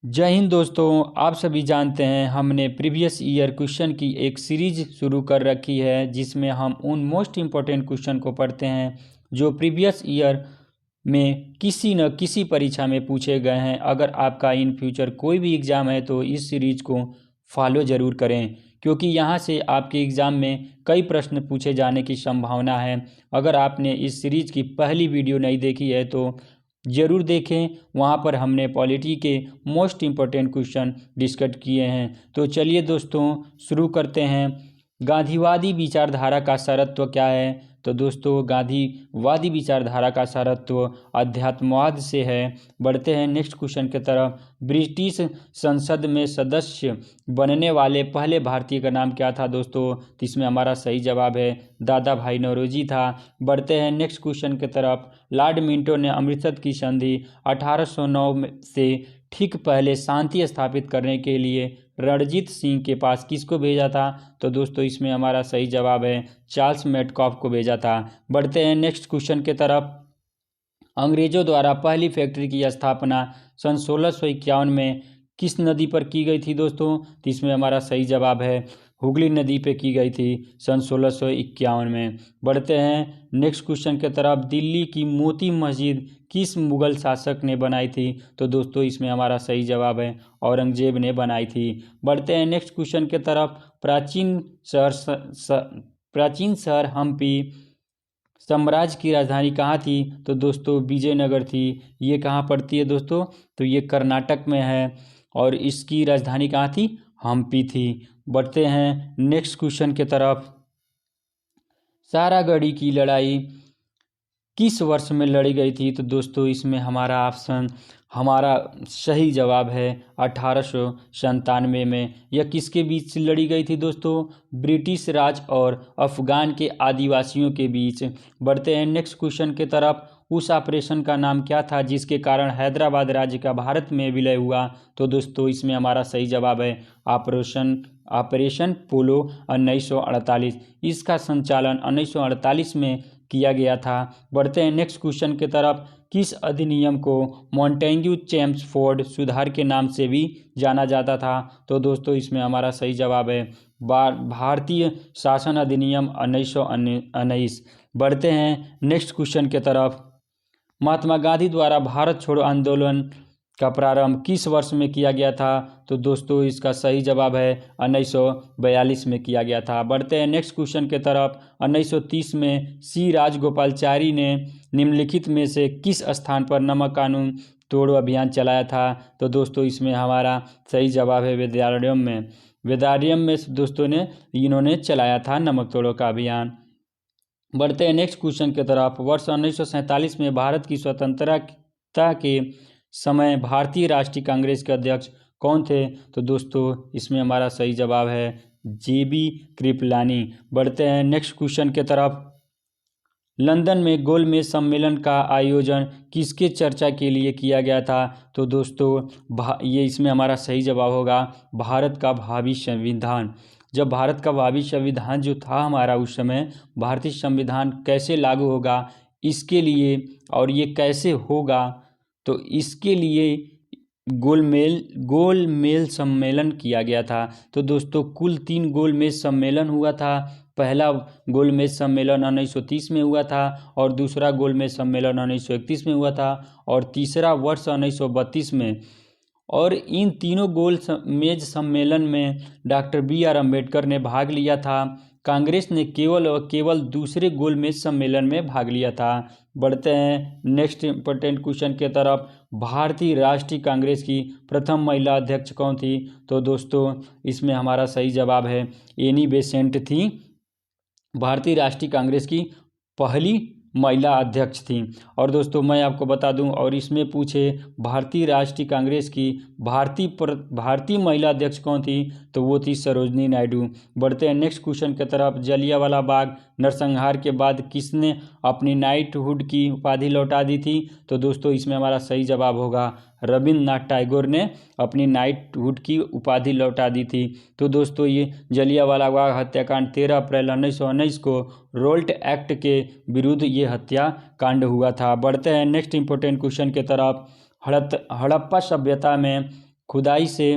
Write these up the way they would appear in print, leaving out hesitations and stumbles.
जय हिंद दोस्तों। आप सभी जानते हैं हमने प्रीवियस ईयर क्वेश्चन की एक सीरीज शुरू कर रखी है जिसमें हम उन मोस्ट इम्पोर्टेंट क्वेश्चन को पढ़ते हैं जो प्रीवियस ईयर में किसी न किसी परीक्षा में पूछे गए हैं। अगर आपका इन फ्यूचर कोई भी एग्ज़ाम है तो इस सीरीज को फॉलो ज़रूर करें, क्योंकि यहाँ से आपके एग्ज़ाम में कई प्रश्न पूछे जाने की संभावना है। अगर आपने इस सीरीज की पहली वीडियो नहीं देखी है तो ज़रूर देखें, वहाँ पर हमने पॉलिटी के मोस्ट इम्पोर्टेंट क्वेश्चन डिस्कस किए हैं। तो चलिए दोस्तों शुरू करते हैं। गांधीवादी विचारधारा का सारत्व क्या है? तो दोस्तों गांधीवादी विचारधारा का सारत्व अध्यात्मवाद से है। बढ़ते हैं नेक्स्ट क्वेश्चन की तरफ। ब्रिटिश संसद में सदस्य बनने वाले पहले भारतीय का नाम क्या था दोस्तों? तो इसमें हमारा सही जवाब है दादा भाई नौरोजी था। बढ़ते हैं नेक्स्ट क्वेश्चन की तरफ। लॉर्ड मिंटो ने अमृतसर की संधि 1809 से ठीक पहले शांति स्थापित करने के लिए रणजीत सिंह के पास किसको भेजा था? तो दोस्तों इसमें हमारा सही जवाब है चार्ल्स मेटकॉफ को भेजा था। बढ़ते हैं नेक्स्ट क्वेश्चन की तरफ। अंग्रेजों द्वारा पहली फैक्ट्री की स्थापना सन 1651 में किस नदी पर की गई थी दोस्तों? तो इसमें हमारा सही जवाब है हुगली नदी पे की गई थी सन 1651 में। बढ़ते हैं नेक्स्ट क्वेश्चन की तरफ। दिल्ली की मोती मस्जिद किस मुगल शासक ने बनाई थी? तो दोस्तों इसमें हमारा सही जवाब है औरंगजेब ने बनाई थी। बढ़ते हैं नेक्स्ट क्वेश्चन की तरफ। प्राचीन शहर हम्पी साम्राज्य की राजधानी कहाँ थी? तो दोस्तों विजयनगर थी। ये कहाँ पड़ती है दोस्तों? तो ये कर्नाटक में है और इसकी राजधानी कहाँ थी? हम्पी थी। बढ़ते हैं नेक्स्ट क्वेश्चन की तरफ। सारागढ़ी की लड़ाई किस वर्ष में लड़ी गई थी? तो दोस्तों इसमें हमारा सही जवाब है 1897 में। यह किसके बीच लड़ी गई थी दोस्तों? ब्रिटिश राज और अफगान के आदिवासियों के बीच। बढ़ते हैं नेक्स्ट क्वेश्चन की तरफ। उस ऑपरेशन का नाम क्या था जिसके कारण हैदराबाद राज्य का भारत में विलय हुआ? तो दोस्तों इसमें हमारा सही जवाब है ऑपरेशन पोलो 1948। इसका संचालन 1948 में किया गया था। बढ़ते हैं नेक्स्ट क्वेश्चन की तरफ। किस अधिनियम को मॉन्टेग्यू चेम्सफोर्ड सुधार के नाम से भी जाना जाता था? तो दोस्तों इसमें हमारा सही जवाब है भारतीय शासन अधिनियम 1919। बढ़ते हैं नेक्स्ट क्वेश्चन की तरफ। महात्मा गांधी द्वारा भारत छोड़ो आंदोलन का प्रारंभ किस वर्ष में किया गया था? तो दोस्तों इसका सही जवाब है 1942 में किया गया था। बढ़ते हैं नेक्स्ट क्वेश्चन की तरफ। 1930 में सी राजगोपालाचारी ने निम्नलिखित में से किस स्थान पर नमक कानून तोड़ो अभियान चलाया था? तो दोस्तों इसमें हमारा सही जवाब है वेदारण्यम में दोस्तों ने इन्होंने चलाया था नमक तोड़ो का अभियान। बढ़ते हैं नेक्स्ट क्वेश्चन की तरफ। वर्ष 1947 में भारत की स्वतंत्रता के समय भारतीय राष्ट्रीय कांग्रेस के अध्यक्ष कौन थे? तो दोस्तों इसमें हमारा सही जवाब है जेबी कृपलानी। बढ़ते हैं नेक्स्ट क्वेश्चन की तरफ। लंदन में गोलमेज सम्मेलन का आयोजन किसके चर्चा के लिए किया गया था? तो दोस्तों ये इसमें हमारा सही जवाब होगा भारत का भावी संविधान। जब भारत का भावी संविधान जो था हमारा उस समय भारतीय संविधान कैसे लागू होगा इसके लिए और ये कैसे होगा तो इसके लिए गोलमेज सम्मेलन किया गया था। तो दोस्तों कुल 3 गोलमेज सम्मेलन हुआ था। पहला गोलमेज सम्मेलन 1930 में हुआ था और दूसरा गोलमेज सम्मेलन 1931 में हुआ था और तीसरा वर्ष 1932 में। और इन तीनों गोलमेज सम्मेलन में डॉक्टर BR अम्बेडकर ने भाग लिया था। कांग्रेस ने केवल और केवल दूसरे गोलमेज सम्मेलन में भाग लिया था। बढ़ते हैं नेक्स्ट इंपॉर्टेंट क्वेश्चन की तरफ। भारतीय राष्ट्रीय कांग्रेस की प्रथम महिला अध्यक्ष कौन थी? तो दोस्तों इसमें हमारा सही जवाब है एनी बेसेंट थी। भारतीय राष्ट्रीय कांग्रेस की पहली महिला अध्यक्ष थी। और दोस्तों मैं आपको बता दूं और इसमें पूछे भारतीय राष्ट्रीय कांग्रेस की भारतीय महिला अध्यक्ष कौन थी? तो वो थी सरोजनी नायडू। बढ़ते हैं नेक्स्ट क्वेश्चन की तरफ। जलियांवाला बाग नरसंहार के बाद किसने अपनी नाइटहुड की उपाधि लौटा दी थी? तो दोस्तों इसमें हमारा सही जवाब होगा रविंद्रनाथ टैगोर ने अपनी नाइटहुड की उपाधि लौटा दी थी। तो दोस्तों ये जलियांवाला बाग हत्याकांड 13 अप्रैल 1919 को रोल्ट एक्ट के विरुद्ध ये हत्याकांड हुआ था। बढ़ते हैं नेक्स्ट इंपॉर्टेंट क्वेश्चन की तरफ। हड़प्पा सभ्यता में खुदाई से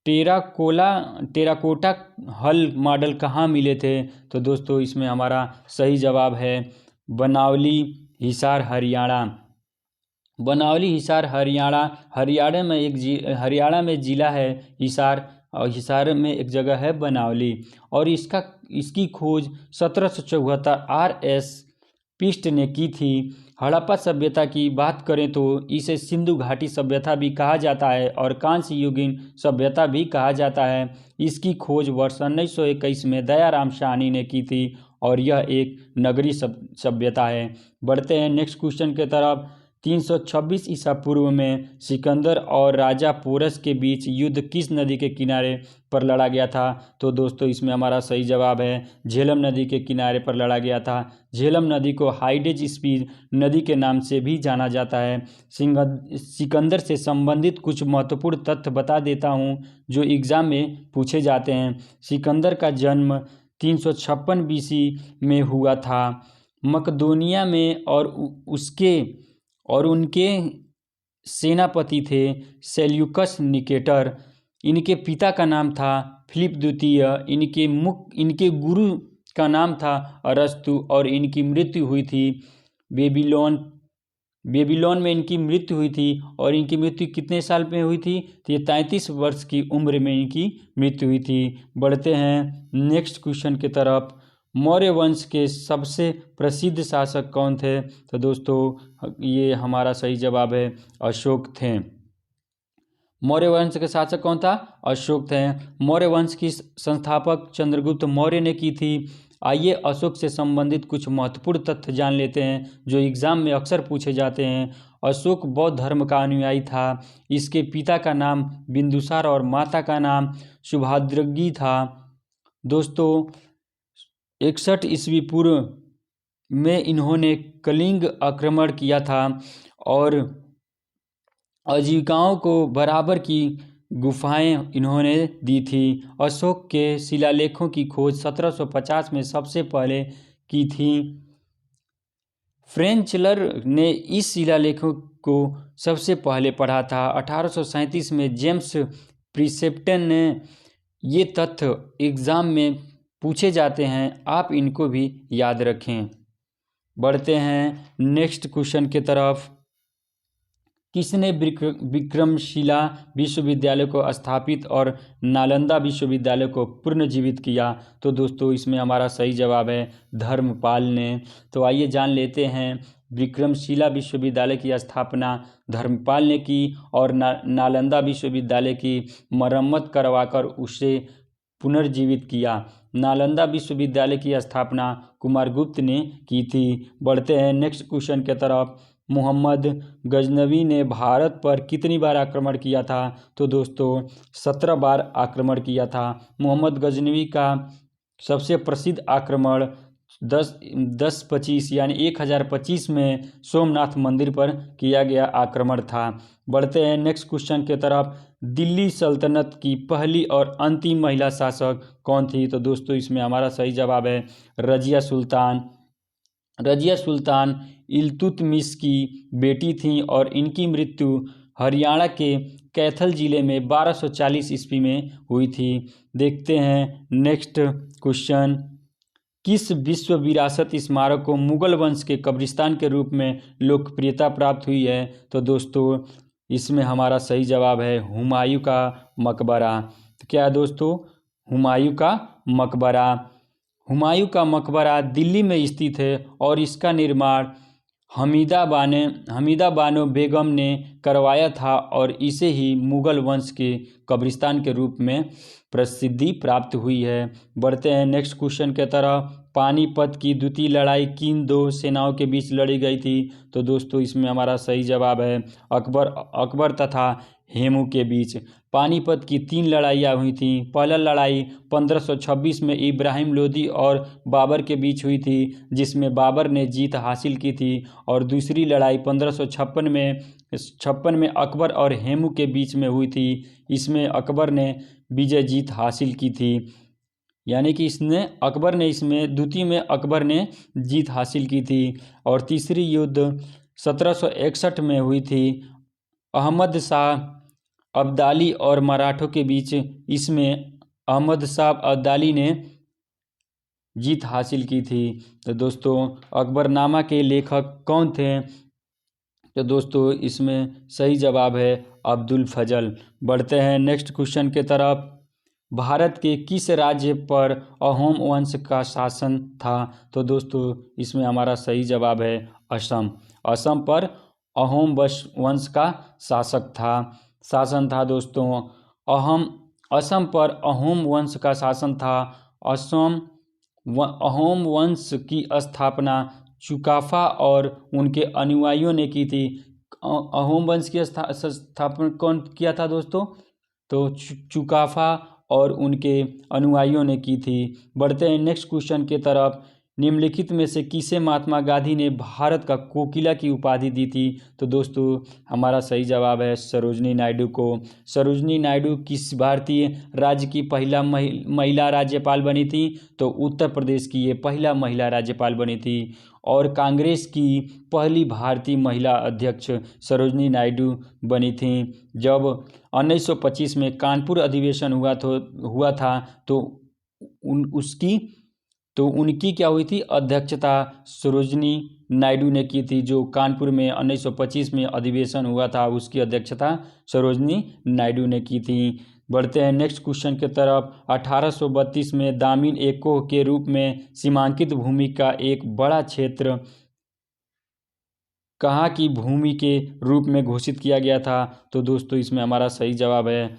टेराकोटा हल मॉडल कहाँ मिले थे? तो दोस्तों इसमें हमारा सही जवाब है बनावली हिसार हरियाणा। बनावली हिसार हरियाणा। हरियाणा में जिला है हिसार, और हिसार में एक जगह है बनावली। और इसकी खोज 1774 RS पिस्ट ने की थी। हड़प्पा सभ्यता की बात करें तो इसे सिंधु घाटी सभ्यता भी कहा जाता है और कांस्य युगीन सभ्यता भी कहा जाता है। इसकी खोज वर्ष 1921 में दयाराम साहनी ने की थी और यह एक नगरीय सभ्यता है। बढ़ते हैं नेक्स्ट क्वेश्चन की तरफ। 326 ईसा पूर्व में सिकंदर और राजा पोरस के बीच युद्ध किस नदी के किनारे पर लड़ा गया था? तो दोस्तों इसमें हमारा सही जवाब है झेलम नदी के किनारे पर लड़ा गया था। झेलम नदी को हाइडेज स्पीड नदी के नाम से भी जाना जाता है। सिकंदर से संबंधित कुछ महत्वपूर्ण तथ्य बता देता हूँ जो एग्जाम में पूछे जाते हैं। सिकंदर का जन्म 356 BC में हुआ था मकदोनिया में और उनके सेनापति थे सेल्यूकस निकेटर। इनके पिता का नाम था फिलिप द्वितीय। इनके गुरु का नाम था अरस्तु और इनकी मृत्यु हुई थी बेबीलोन में इनकी मृत्यु हुई थी। और इनकी मृत्यु कितने साल में हुई थी? तो ये 33 वर्ष की उम्र में इनकी मृत्यु हुई थी। बढ़ते हैं नेक्स्ट क्वेश्चन की तरफ। मौर्य वंश के सबसे प्रसिद्ध शासक कौन थे? तो दोस्तों ये हमारा सही जवाब है अशोक थे। मौर्य वंश के शासक कौन था? अशोक थे। मौर्य वंश की संस्थापक चंद्रगुप्त मौर्य ने की थी। आइए अशोक से संबंधित कुछ महत्वपूर्ण तथ्य जान लेते हैं जो एग्जाम में अक्सर पूछे जाते हैं। अशोक बौद्ध धर्म का अनुयायी था। इसके पिता का नाम बिंदुसार और माता का नाम सुभद्रगी था। दोस्तों 61 ईस्वी पूर्व में इन्होंने कलिंग आक्रमण किया था और आजीविकाओं को बराबर की गुफाएं इन्होंने दी थी। अशोक के शिलालेखों की खोज 1750 में सबसे पहले की थी। फ्रेंचलर ने इस शिलालेखों को सबसे पहले पढ़ा था। 1837 में जेम्स प्रिसेप्टन ने ये तथ्य एग्जाम में पूछे जाते हैं, आप इनको भी याद रखें। बढ़ते हैं नेक्स्ट क्वेश्चन की तरफ। किसने विक्रमशिला विश्वविद्यालय को स्थापित और नालंदा विश्वविद्यालय को पुनर्जीवित किया? तो दोस्तों इसमें हमारा सही जवाब है धर्मपाल ने। तो आइए जान लेते हैं विक्रमशिला विश्वविद्यालय की स्थापना धर्मपाल ने की और नालंदा विश्वविद्यालय की मरम्मत करवाकर उसे पुनर्जीवित किया। नालंदा विश्वविद्यालय की स्थापना कुमारगुप्त ने की थी। बढ़ते हैं नेक्स्ट क्वेश्चन की तरफ। मोहम्मद गजनवी ने भारत पर कितनी बार आक्रमण किया था? तो दोस्तों 17 बार आक्रमण किया था। मोहम्मद गजनवी का सबसे प्रसिद्ध आक्रमण 1025 यानी 1025 में सोमनाथ मंदिर पर किया गया आक्रमण था। बढ़ते हैं नेक्स्ट क्वेश्चन की तरफ। दिल्ली सल्तनत की पहली और अंतिम महिला शासक कौन थी? तो दोस्तों इसमें हमारा सही जवाब है रजिया सुल्तान। रजिया सुल्तान इल्तुतमिश की बेटी थीं और इनकी मृत्यु हरियाणा के कैथल जिले में 1240 ईस्वी में हुई थी। देखते हैं नेक्स्ट क्वेश्चन। किस विश्व विरासत स्मारक को मुगल वंश के कब्रिस्तान के रूप में लोकप्रियता प्राप्त हुई है? तो दोस्तों इसमें हमारा सही जवाब है हुमायूं का मकबरा। तो क्या है दोस्तों? हुमायूं का मकबरा। हुमायूं का मकबरा दिल्ली में स्थित है और इसका निर्माण हमीदा बानो बेगम ने करवाया था और इसे ही मुगल वंश के कब्रिस्तान के रूप में प्रसिद्धि प्राप्त हुई है। बढ़ते हैं नेक्स्ट क्वेश्चन की तरफ। पानीपत की द्वितीय लड़ाई किन दो सेनाओं के बीच लड़ी गई थी? तो दोस्तों इसमें हमारा सही जवाब है अकबर तथा हेमू के बीच। पानीपत की 3 लड़ाइयाँ हुई थीं। पहला लड़ाई 1526 में इब्राहिम लोदी और बाबर के बीच हुई थी जिसमें बाबर ने जीत हासिल की थी और दूसरी लड़ाई 1556 में अकबर और हेमू के बीच में हुई थी। इसमें अकबर ने विजय जीत हासिल की थी, यानी कि द्वितीय में अकबर ने जीत हासिल की थी। और तीसरी युद्ध 1761 में हुई थी। अहमद शाह अब्दाली और मराठों के बीच इसमें अहमद शाह अब्दाली ने जीत हासिल की थी। तो दोस्तों अकबरनामा के लेखक कौन थे? तो दोस्तों इसमें सही जवाब है अब्दुल फजल। बढ़ते हैं नेक्स्ट क्वेश्चन के तरफ। भारत के किस राज्य पर अहोम वंश का शासन था? तो दोस्तों इसमें हमारा सही जवाब है असम। असम पर अहोम वंश का शासन था दोस्तों। असम पर अहोम वंश का शासन था। अहोम वंश की स्थापना चुकाफा और उनके अनुयायियों ने की थी। अहोम वंश की स्थापना कौन किया था दोस्तों? तो चुकाफा और उनके अनुयायियों ने की थी। बढ़ते हैं नेक्स्ट क्वेश्चन के तरफ। निम्नलिखित में से किसे महात्मा गांधी ने भारत का कोकिला की उपाधि दी थी? तो दोस्तों हमारा सही जवाब है सरोजिनी नायडू को। सरोजिनी नायडू किस भारतीय राज्य की पहला महिला राज्यपाल बनी थी? तो उत्तर प्रदेश की ये पहला महिला राज्यपाल बनी थी। और कांग्रेस की पहली भारतीय महिला अध्यक्ष सरोजिनी नायडू बनी थी। जब 1925 में कानपुर अधिवेशन हुआ था तो उनकी क्या हुई थी? अध्यक्षता सरोजिनी नायडू ने की थी। जो कानपुर में 1925 में अधिवेशन हुआ था उसकी अध्यक्षता सरोजिनी नायडू ने की थी। बढ़ते हैं नेक्स्ट क्वेश्चन की तरफ। 1832 में दामिन एकोह के रूप में सीमांकित भूमि का एक बड़ा क्षेत्र कहाँ की भूमि के रूप में घोषित किया गया था? तो दोस्तों इसमें हमारा सही जवाब है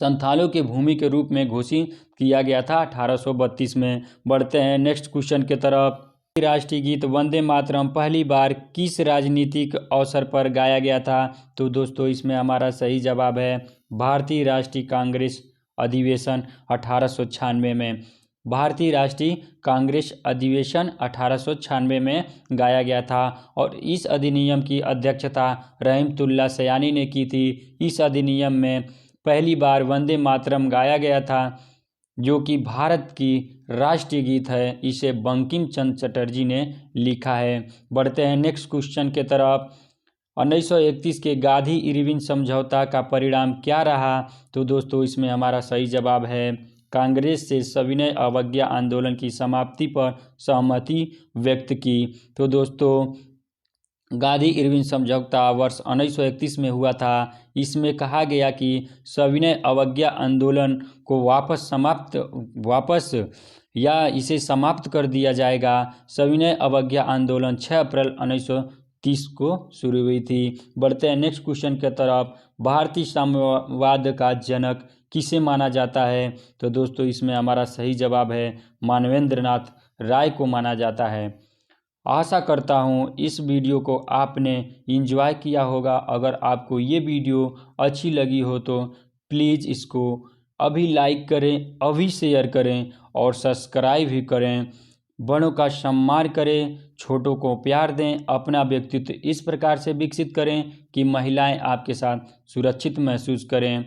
संथालों के भूमि के रूप में घोषित किया गया था 1832 में। बढ़ते हैं नेक्स्ट क्वेश्चन की तरफ। राष्ट्रीय गीत वंदे मातरम पहली बार किस राजनीतिक अवसर पर गाया गया था? तो दोस्तों इसमें हमारा सही जवाब है भारतीय राष्ट्रीय कांग्रेस अधिवेशन 1896 में। भारतीय राष्ट्रीय कांग्रेस अधिवेशन 1896 में गाया गया था। और इस अधिनियम की अध्यक्षता रहमतुल्लाह सयानी ने की थी। इस अधिनियम में पहली बार वंदे मातरम गाया गया था जो कि भारत की राष्ट्रीय गीत है। इसे बंकिम चंद्र चटर्जी ने लिखा है। बढ़ते हैं नेक्स्ट क्वेश्चन के तरफ। 1931 के गांधी इरविन समझौता का परिणाम क्या रहा? तो दोस्तों इसमें हमारा सही जवाब है कांग्रेस से सविनय अवज्ञा आंदोलन की समाप्ति पर सहमति व्यक्त की। तो दोस्तों गांधी इरविन समझौता वर्ष 1931 में हुआ था। इसमें कहा गया कि सविनय अवज्ञा आंदोलन को इसे समाप्त कर दिया जाएगा। सविनय अवज्ञा आंदोलन 6 अप्रैल 1930 को शुरू हुई थी। बढ़ते हैं नेक्स्ट क्वेश्चन की तरफ। भारतीय साम्यवाद का जनक किसे माना जाता है? तो दोस्तों इसमें हमारा सही जवाब है मानवेंद्र नाथ राय को माना जाता है। आशा करता हूँ इस वीडियो को आपने एंजॉय किया होगा। अगर आपको ये वीडियो अच्छी लगी हो तो प्लीज़ इसको अभी लाइक करें, अभी शेयर करें और सब्सक्राइब भी करें। बड़ों का सम्मान करें, छोटों को प्यार दें, अपना व्यक्तित्व इस प्रकार से विकसित करें कि महिलाएं आपके साथ सुरक्षित महसूस करें।